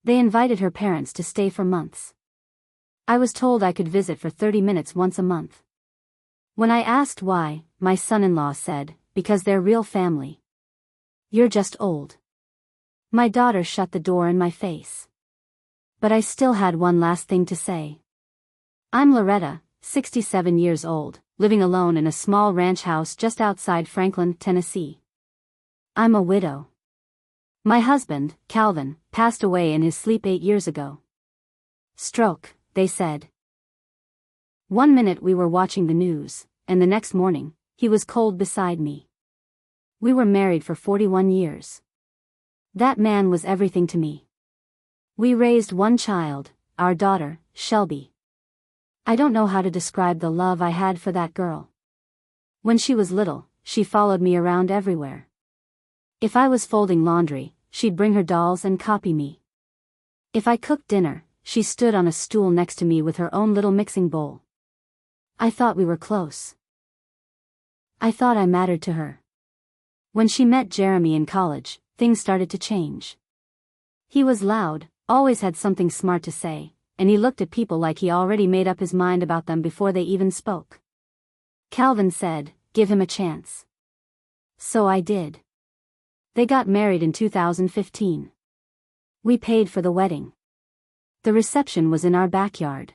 They invited her parents to stay for months. I was told I could visit for 30 minutes once a month. When I asked why, my son-in-law said, because they're real family. You're just old. My daughter shut the door in my face. But I still had one last thing to say. I'm Loretta, 67 years old, living alone in a small ranch house just outside Franklin, Tennessee. I'm a widow. My husband, Calvin, passed away in his sleep 8 years ago. Stroke, they said. One minute we were watching the news, and the next morning, he was cold beside me. We were married for 41 years. That man was everything to me. We raised one child, our daughter, Shelby. I don't know how to describe the love I had for that girl. When she was little, she followed me around everywhere. If I was folding laundry, she'd bring her dolls and copy me. If I cooked dinner, she stood on a stool next to me with her own little mixing bowl. I thought we were close. I thought I mattered to her. When she met Jeremy in college, things started to change. He was loud, always had something smart to say, and he looked at people like he already made up his mind about them before they even spoke. Calvin said, "Give him a chance." So I did. They got married in 2015. We paid for the wedding. The reception was in our backyard.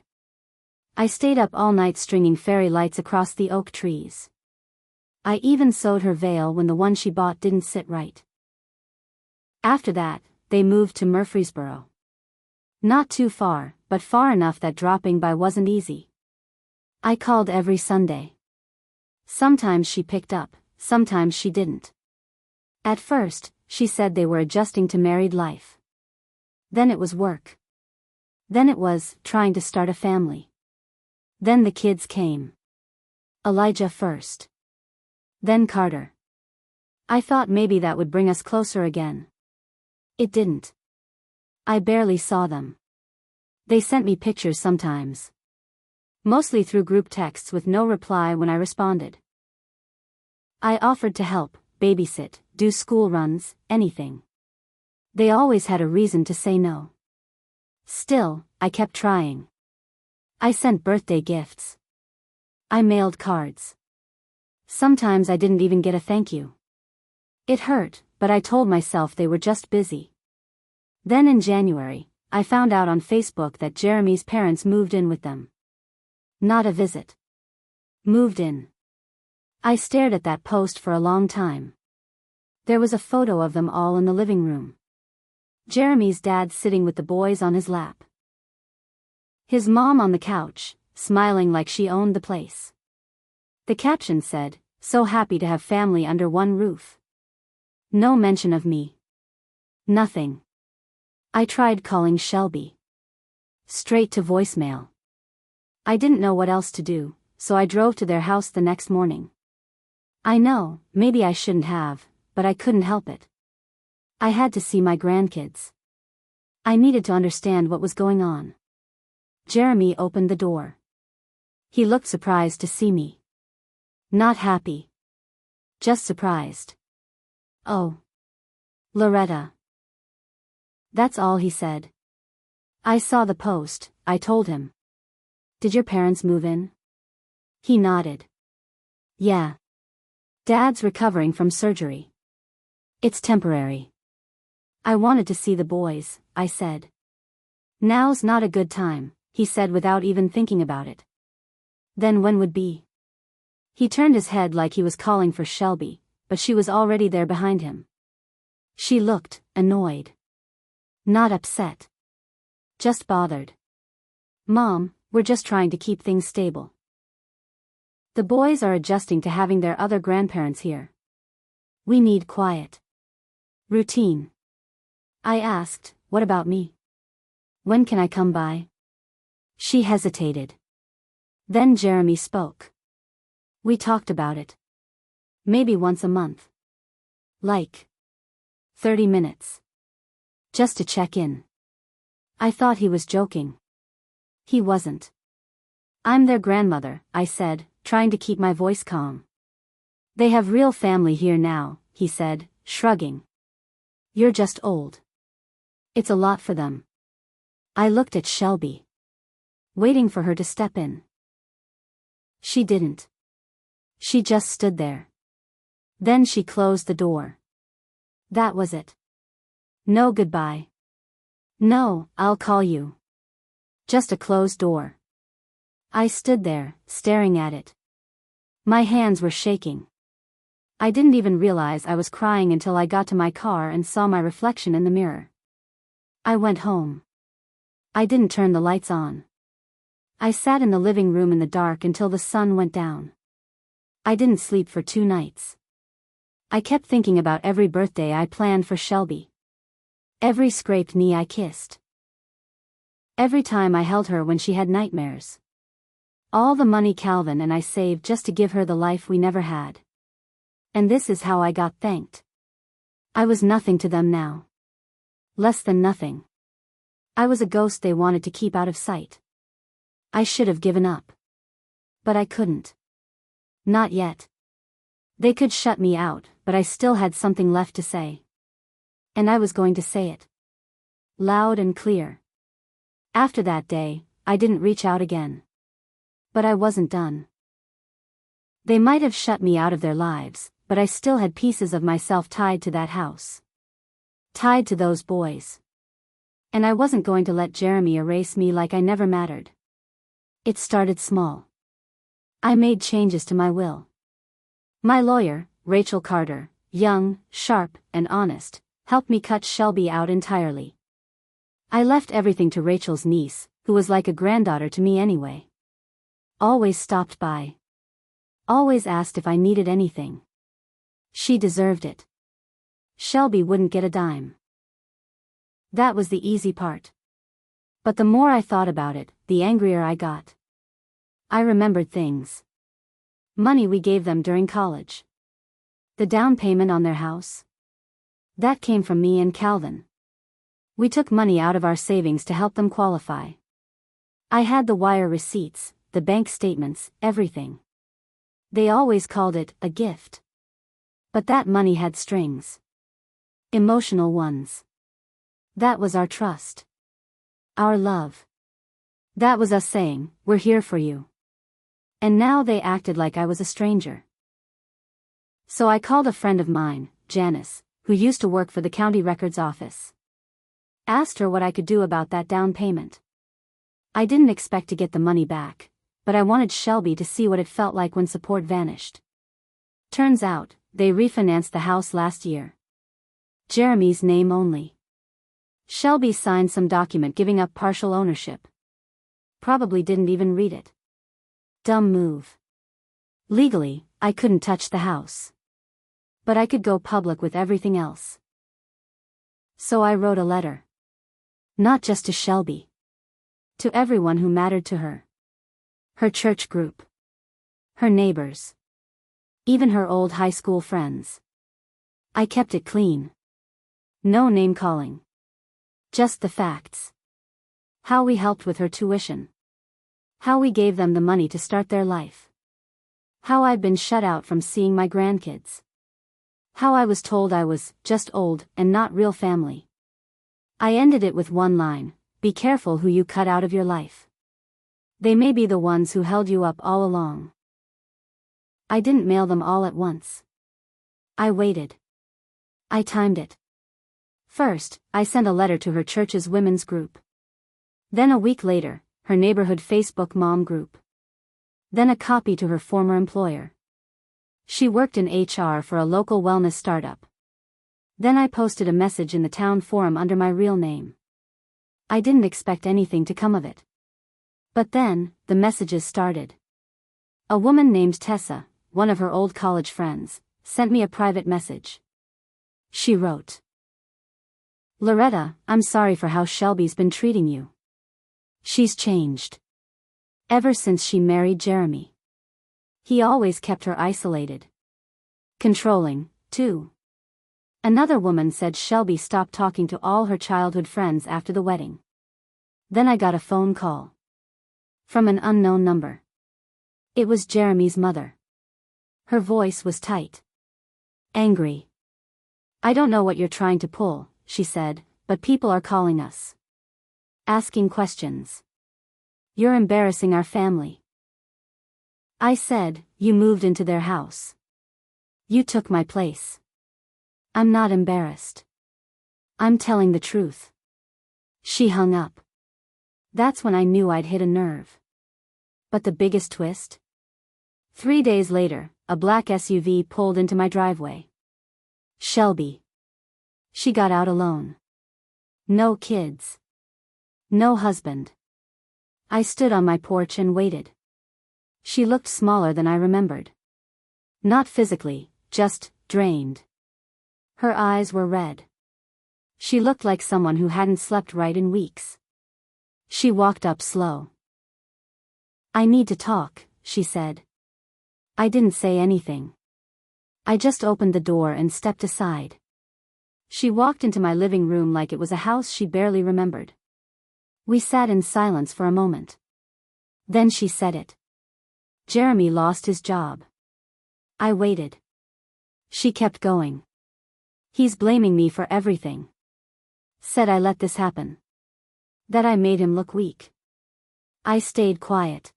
I stayed up all night stringing fairy lights across the oak trees. I even sewed her veil when the one she bought didn't sit right. After that, they moved to Murfreesboro. Not too far, but far enough that dropping by wasn't easy. I called every Sunday. Sometimes she picked up, sometimes she didn't. At first, she said they were adjusting to married life. Then it was work. Then it was trying to start a family. Then the kids came. Elijah first. Then Carter. I thought maybe that would bring us closer again. It didn't. I barely saw them. They sent me pictures sometimes. Mostly through group texts with no reply when I responded. I offered to help, babysit, do school runs, anything. They always had a reason to say no. Still, I kept trying. I sent birthday gifts. I mailed cards. Sometimes I didn't even get a thank you. It hurt, but I told myself they were just busy. Then in January, I found out on Facebook that Jeremy's parents moved in with them. Not a visit. Moved in. I stared at that post for a long time. There was a photo of them all in the living room. Jeremy's dad sitting with the boys on his lap. His mom on the couch, smiling like she owned the place. The caption said, "So happy to have family under one roof." No mention of me. Nothing. I tried calling Shelby. Straight to voicemail. I didn't know what else to do, so I drove to their house the next morning. I know, maybe I shouldn't have, but I couldn't help it. I had to see my grandkids. I needed to understand what was going on. Jeremy opened the door. He looked surprised to see me. Not happy. Just surprised. "Oh. Loretta." That's all he said. "I saw the post," I told him. "Did your parents move in?" He nodded. "Yeah. Dad's recovering from surgery. It's temporary." "I wanted to see the boys," I said. "Now's not a good time," he said without even thinking about it. "Then when would be?" He turned his head like he was calling for Shelby, but she was already there behind him. She looked annoyed. Not upset. Just bothered. "Mom, we're just trying to keep things stable. The boys are adjusting to having their other grandparents here. We need quiet. Routine." I asked, "What about me? When can I come by?" She hesitated. Then Jeremy spoke. "We talked about it. Maybe once a month. Like 30 minutes. Just to check in." I thought he was joking. He wasn't. "I'm their grandmother," I said, trying to keep my voice calm. "They have real family here now," he said, shrugging. "You're just old. It's a lot for them." I looked at Shelby, waiting for her to step in. She didn't. She just stood there. Then she closed the door. That was it. No goodbye. No, I'll call you. Just a closed door. I stood there, staring at it. My hands were shaking. I didn't even realize I was crying until I got to my car and saw my reflection in the mirror. I went home. I didn't turn the lights on. I sat in the living room in the dark until the sun went down. I didn't sleep for 2 nights. I kept thinking about every birthday I planned for Shelby. Every scraped knee I kissed. Every time I held her when she had nightmares. All the money Calvin and I saved just to give her the life we never had. And this is how I got thanked. I was nothing to them now. Less than nothing. I was a ghost they wanted to keep out of sight. I should have given up. But I couldn't. Not yet. They could shut me out, but I still had something left to say. And I was going to say it. Loud and clear. After that day, I didn't reach out again. But I wasn't done. They might have shut me out of their lives, but I still had pieces of myself tied to that house. Tied to those boys. And I wasn't going to let Jeremy erase me like I never mattered. It started small. I made changes to my will. My lawyer, Rachel Carter, young, sharp, and honest, helped me cut Shelby out entirely. I left everything to Rachel's niece, who was like a granddaughter to me anyway. Always stopped by. Always asked if I needed anything. She deserved it. Shelby wouldn't get a dime. That was the easy part. But the more I thought about it, the angrier I got. I remembered things. Money we gave them during college. The down payment on their house. That came from me and Calvin. We took money out of our savings to help them qualify. I had the wire receipts, the bank statements, everything. They always called it a gift. But that money had strings. Emotional ones. That was our trust. Our love. That was us saying, we're here for you. And now they acted like I was a stranger. So I called a friend of mine, Janice, who used to work for the county records office. Asked her what I could do about that down payment. I didn't expect to get the money back, but I wanted Shelby to see what it felt like when support vanished. Turns out, they refinanced the house last year. Jeremy's name only. Shelby signed some document giving up partial ownership. Probably didn't even read it. Dumb move. Legally, I couldn't touch the house. But I could go public with everything else. So I wrote a letter. Not just to Shelby. To everyone who mattered to her. Her church group. Her neighbors. Even her old high school friends. I kept it clean. No name calling. Just the facts. How we helped with her tuition. How we gave them the money to start their life. How I'd been shut out from seeing my grandkids. How I was told I was just old and not real family. I ended it with one line: be careful who you cut out of your life. They may be the ones who held you up all along. I didn't mail them all at once. I waited. I timed it. First, I sent a letter to her church's women's group. Then a week later, her neighborhood Facebook mom group. Then a copy to her former employer. She worked in HR for a local wellness startup. Then I posted a message in the town forum under my real name. I didn't expect anything to come of it. But then, the messages started. A woman named Tessa, one of her old college friends, sent me a private message. She wrote, "Loretta, I'm sorry for how Shelby's been treating you. She's changed. Ever since she married Jeremy. He always kept her isolated. Controlling, too." Another woman said Shelby stopped talking to all her childhood friends after the wedding. Then I got a phone call. From an unknown number. It was Jeremy's mother. Her voice was tight. Angry. "I don't know what you're trying to pull," she said, "but people are calling us. Asking questions. You're embarrassing our family. I said, you moved into their house. You took my place. I'm not embarrassed. I'm telling the truth. She hung up. That's when I knew I'd hit a nerve. But the biggest twist? 3 days later, a black SUV pulled into my driveway. Shelby. She got out alone. No kids. No husband. I stood on my porch and waited. She looked smaller than I remembered. Not physically, just drained. Her eyes were red. She looked like someone who hadn't slept right in weeks. She walked up slow. I need to talk, she said. I didn't say anything. I just opened the door and stepped aside. She walked into my living room like it was a house she barely remembered. We sat in silence for a moment. Then she said it. Jeremy lost his job. I waited. She kept going. He's blaming me for everything. Said I let this happen. That I made him look weak. I stayed quiet.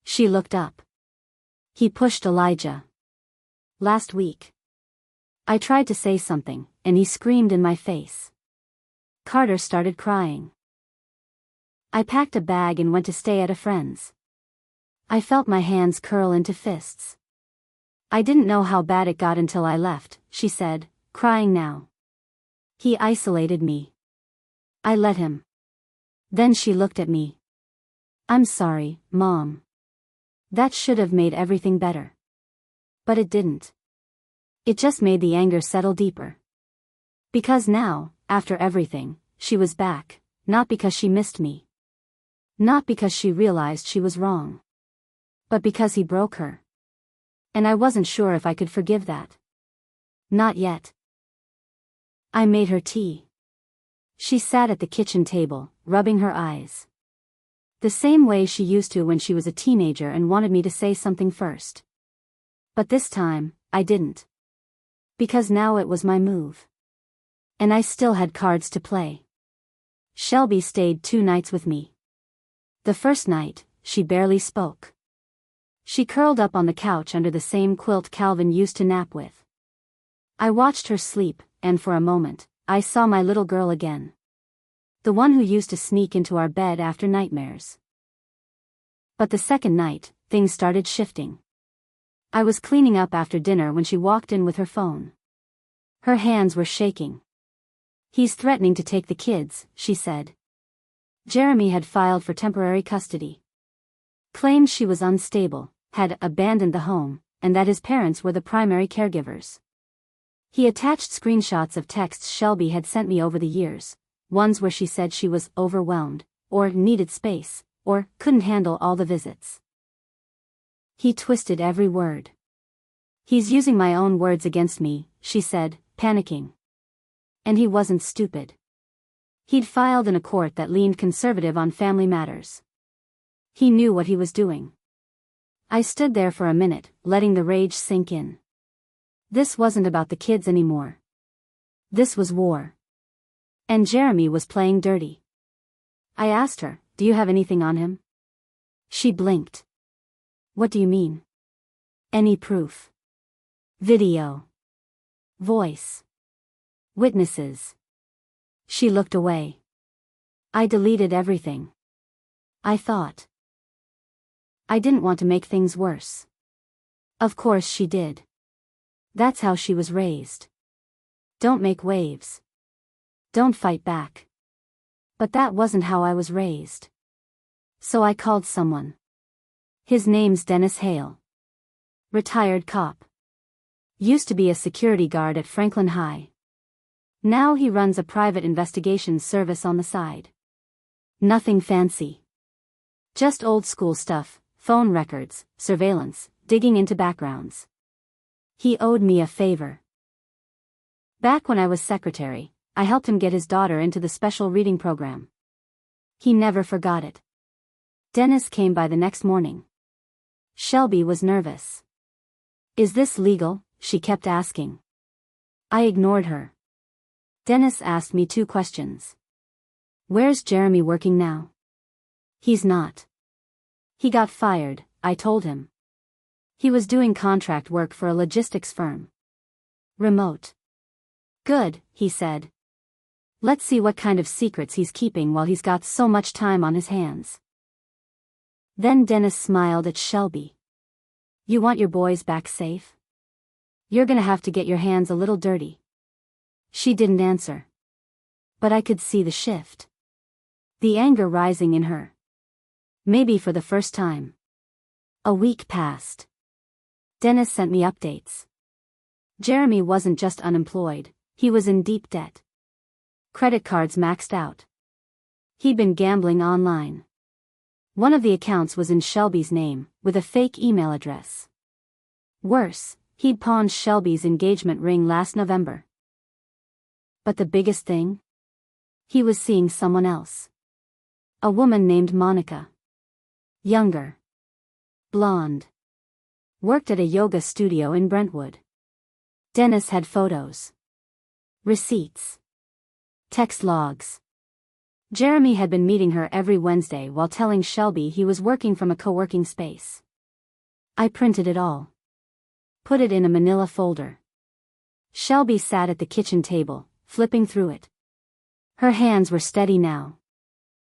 She looked up. He pushed Elijah. Last week. I tried to say something, and he screamed in my face. Carter started crying. I packed a bag and went to stay at a friend's. I felt my hands curl into fists. I didn't know how bad it got until I left, she said, crying now. He isolated me. I let him. Then she looked at me. I'm sorry, Mom. That should have made everything better. But it didn't. It just made the anger settle deeper. Because now, after everything, she was back, not because she missed me. Not because she realized she was wrong. But because he broke her. And I wasn't sure if I could forgive that. Not yet. I made her tea. She sat at the kitchen table, rubbing her eyes. The same way she used to when she was a teenager and wanted me to say something first. But this time, I didn't. Because now it was my move. And I still had cards to play. Shelby stayed 2 nights with me. The first night, she barely spoke. She curled up on the couch under the same quilt Calvin used to nap with. I watched her sleep, and for a moment, I saw my little girl again. The one who used to sneak into our bed after nightmares. But the second night, things started shifting. I was cleaning up after dinner when she walked in with her phone. Her hands were shaking. He's threatening to take the kids, she said. Jeremy had filed for temporary custody. Claimed she was unstable, had abandoned the home, and that his parents were the primary caregivers. He attached screenshots of texts Shelby had sent me over the years, ones where she said she was overwhelmed, or needed space, or couldn't handle all the visits. He twisted every word. He's using my own words against me, she said, panicking. And he wasn't stupid. He'd filed in a court that leaned conservative on family matters. He knew what he was doing. I stood there for a minute, letting the rage sink in. This wasn't about the kids anymore. This was war. And Jeremy was playing dirty. I asked her, do you have anything on him? She blinked. What do you mean? Any proof? Video. Voice. Witnesses. She looked away. I deleted everything. I thought. I didn't want to make things worse. Of course she did. That's how she was raised. Don't make waves. Don't fight back. But that wasn't how I was raised. So I called someone. His name's Dennis Hale. Retired cop. Used to be a security guard at Franklin High. Now he runs a private investigations service on the side. Nothing fancy. Just old school stuff, phone records, surveillance, digging into backgrounds. He owed me a favor. Back when I was secretary, I helped him get his daughter into the special reading program. He never forgot it. Dennis came by the next morning. Shelby was nervous. Is this legal? She kept asking. I ignored her. Dennis asked me 2 questions. Where's Jeremy working now? He's not. He got fired, I told him. He was doing contract work for a logistics firm. Remote. Good, he said. Let's see what kind of secrets he's keeping while he's got so much time on his hands. Then Dennis smiled at Shelby. You want your boys back safe? You're gonna have to get your hands a little dirty. She didn't answer. But I could see the shift. The anger rising in her. Maybe for the first time. A week passed. Dennis sent me updates. Jeremy wasn't just unemployed, he was in deep debt. Credit cards maxed out. He'd been gambling online. One of the accounts was in Shelby's name, with a fake email address. Worse, he'd pawned Shelby's engagement ring last November. But the biggest thing? He was seeing someone else. A woman named Monica. Younger. Blonde. Worked at a yoga studio in Brentwood. Dennis had photos. Receipts. Text logs. Jeremy had been meeting her every Wednesday while telling Shelby he was working from a co-working space. I printed it all. Put it in a manila folder. Shelby sat at the kitchen table, flipping through it. Her hands were steady now.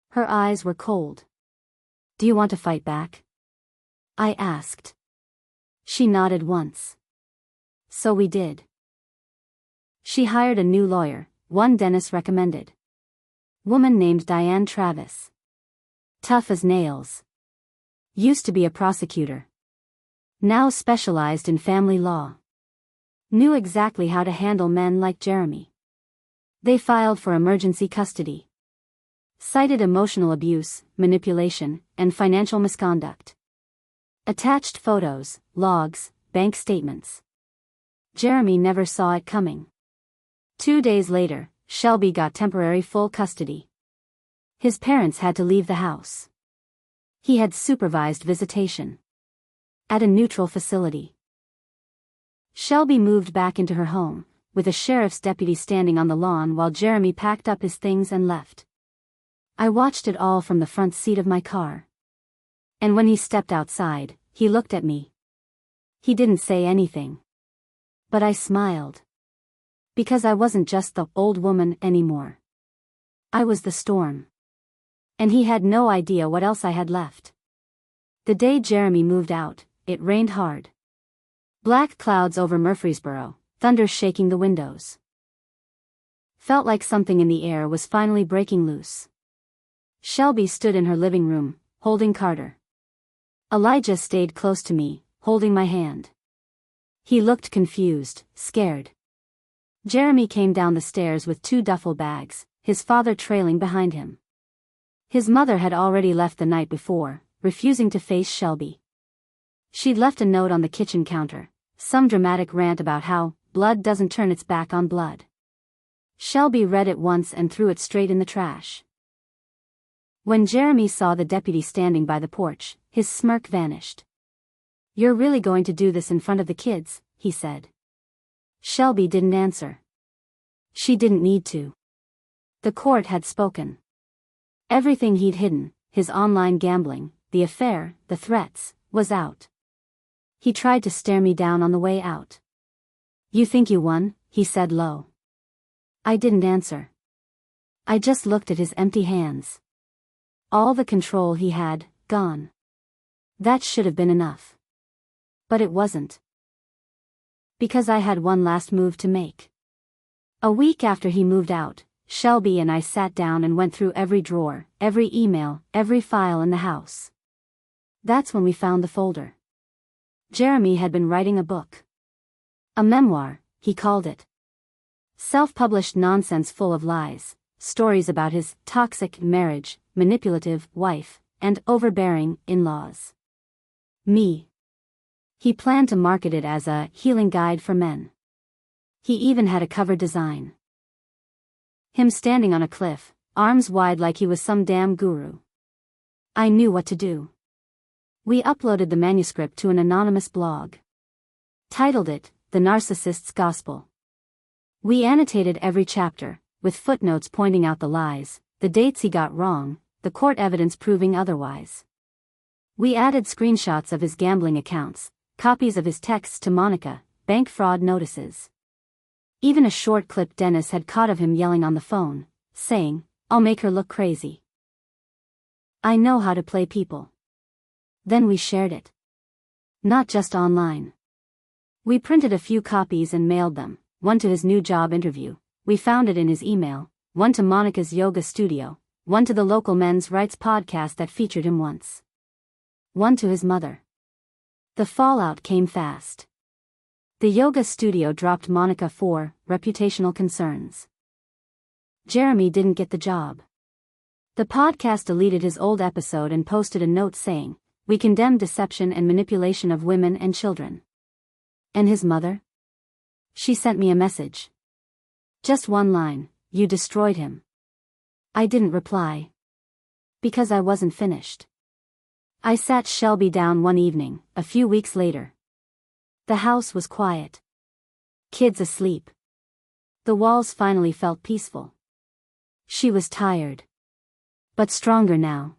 Her eyes were cold. Do you want to fight back? I asked. She nodded once. So we did. She hired a new lawyer, one Dennis recommended. Woman named Diane Travis. Tough as nails. Used to be a prosecutor. Now specialized in family law. Knew exactly how to handle men like Jeremy. They filed for emergency custody. Cited emotional abuse, manipulation, and financial misconduct. Attached photos, logs, bank statements. Jeremy never saw it coming. 2 days later, Shelby got temporary full custody. His parents had to leave the house. He had supervised visitation. At a neutral facility. Shelby moved back into her home, with a sheriff's deputy standing on the lawn while Jeremy packed up his things and left. I watched it all from the front seat of my car. And when he stepped outside, he looked at me. He didn't say anything. But I smiled. Because I wasn't just the old woman anymore. I was the storm. And he had no idea what else I had left. The day Jeremy moved out, it rained hard. Black clouds over Murfreesboro, thunder shaking the windows. Felt like something in the air was finally breaking loose. Shelby stood in her living room, holding Carter. Elijah stayed close to me, holding my hand. He looked confused, scared. Jeremy came down the stairs with 2 duffel bags, his father trailing behind him. His mother had already left the night before, refusing to face Shelby. She'd left a note on the kitchen counter, some dramatic rant about how blood doesn't turn its back on blood. Shelby read it once and threw it straight in the trash. When Jeremy saw the deputy standing by the porch, his smirk vanished. You're really going to do this in front of the kids, he said. Shelby didn't answer. She didn't need to. The court had spoken. Everything he'd hidden, his online gambling, the affair, the threats, was out. He tried to stare me down on the way out. You think you won? He said low. I didn't answer. I just looked at his empty hands. All the control he had, gone. That should have been enough. But it wasn't. Because I had one last move to make. A week after he moved out, Shelby and I sat down and went through every drawer, every email, every file in the house. That's when we found the folder. Jeremy had been writing a book. A memoir, he called it. Self-published nonsense full of lies, stories about his toxic marriage, manipulative wife, and overbearing in-laws. Me. He planned to market it as a healing guide for men. He even had a cover design. Him standing on a cliff, arms wide like he was some damn guru. I knew what to do. We uploaded the manuscript to an anonymous blog. Titled it, The Narcissist's Gospel. We annotated every chapter, with footnotes pointing out the lies, the dates he got wrong, the court evidence proving otherwise. We added screenshots of his gambling accounts, copies of his texts to Monica, bank fraud notices. Even a short clip Dennis had caught of him yelling on the phone, saying, "I'll make her look crazy. I know how to play people." Then we shared it. Not just online. We printed a few copies and mailed them, one to his new job interview, we found it in his email, one to Monica's yoga studio, one to the local men's rights podcast that featured him once. One to his mother. The fallout came fast. The yoga studio dropped Monica for reputational concerns. Jeremy didn't get the job. The podcast deleted his old episode and posted a note saying, "We condemn deception and manipulation of women and children." And his mother? She sent me a message. Just one line, "You destroyed him." I didn't reply. Because I wasn't finished. I sat Shelby down one evening, a few weeks later. The house was quiet. Kids asleep. The walls finally felt peaceful. She was tired. But stronger now.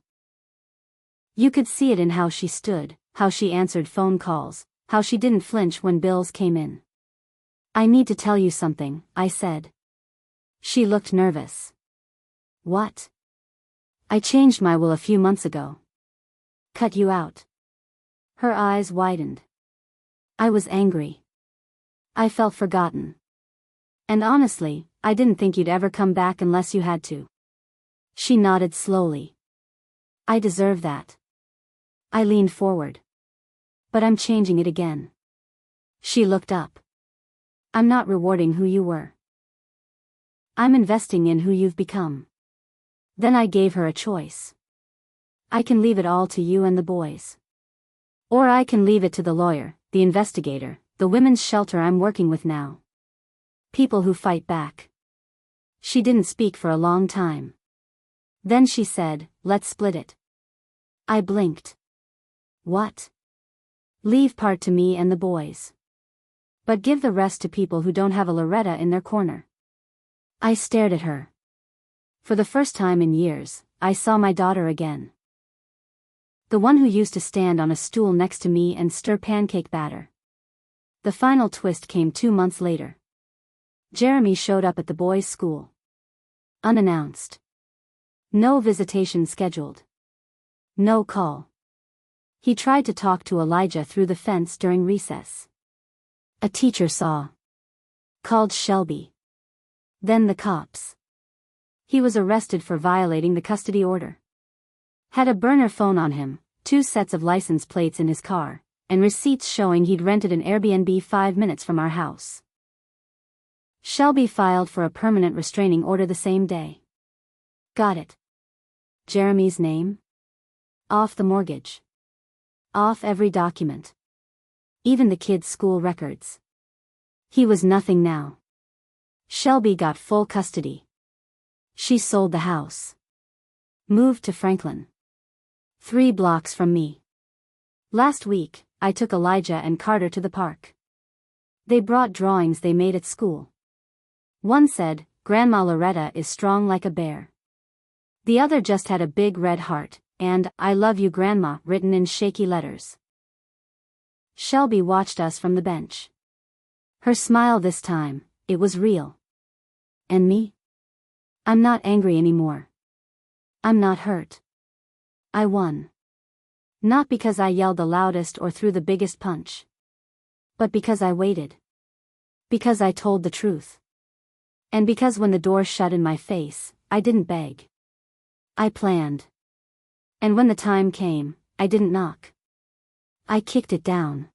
You could see it in how she stood, how she answered phone calls, how she didn't flinch when bills came in. "I need to tell you something," I said. She looked nervous. "What?" "I changed my will a few months ago." "Cut you out?" Her eyes widened. I was angry. I felt forgotten. And honestly, I didn't think you'd ever come back unless you had to. She nodded slowly. "I deserve that." I leaned forward. "But I'm changing it again." She looked up. "I'm not rewarding who you were. I'm investing in who you've become." Then I gave her a choice. "I can leave it all to you and the boys. Or I can leave it to the lawyer, the investigator, the women's shelter I'm working with now. People who fight back." She didn't speak for a long time. Then she said, "Let's split it." I blinked. "What?" "Leave part to me and the boys. But give the rest to people who don't have a Loretta in their corner." I stared at her. For the first time in years, I saw my daughter again. The one who used to stand on a stool next to me and stir pancake batter. The final twist came 2 months later. Jeremy showed up at the boys' school. Unannounced. No visitation scheduled. No call. He tried to talk to Elijah through the fence during recess. A teacher saw. Called Shelby. Then the cops. He was arrested for violating the custody order. Had a burner phone on him, 2 sets of license plates in his car, and receipts showing he'd rented an Airbnb 5 minutes from our house. Shelby filed for a permanent restraining order the same day. Got it. Jeremy's name? Off the mortgage. Off every document. Even the kids' school records. He was nothing now. Shelby got full custody. She sold the house. Moved to Franklin. 3 blocks from me. Last week, I took Elijah and Carter to the park. They brought drawings they made at school. One said, "Grandma Loretta is strong like a bear." The other just had a big red heart, and "I love you Grandma" written in shaky letters. Shelby watched us from the bench. Her smile this time, it was real. And me? I'm not angry anymore. I'm not hurt. I won. Not because I yelled the loudest or threw the biggest punch. But because I waited. Because I told the truth. And because when the door shut in my face, I didn't beg. I planned. And when the time came, I didn't knock. I kicked it down.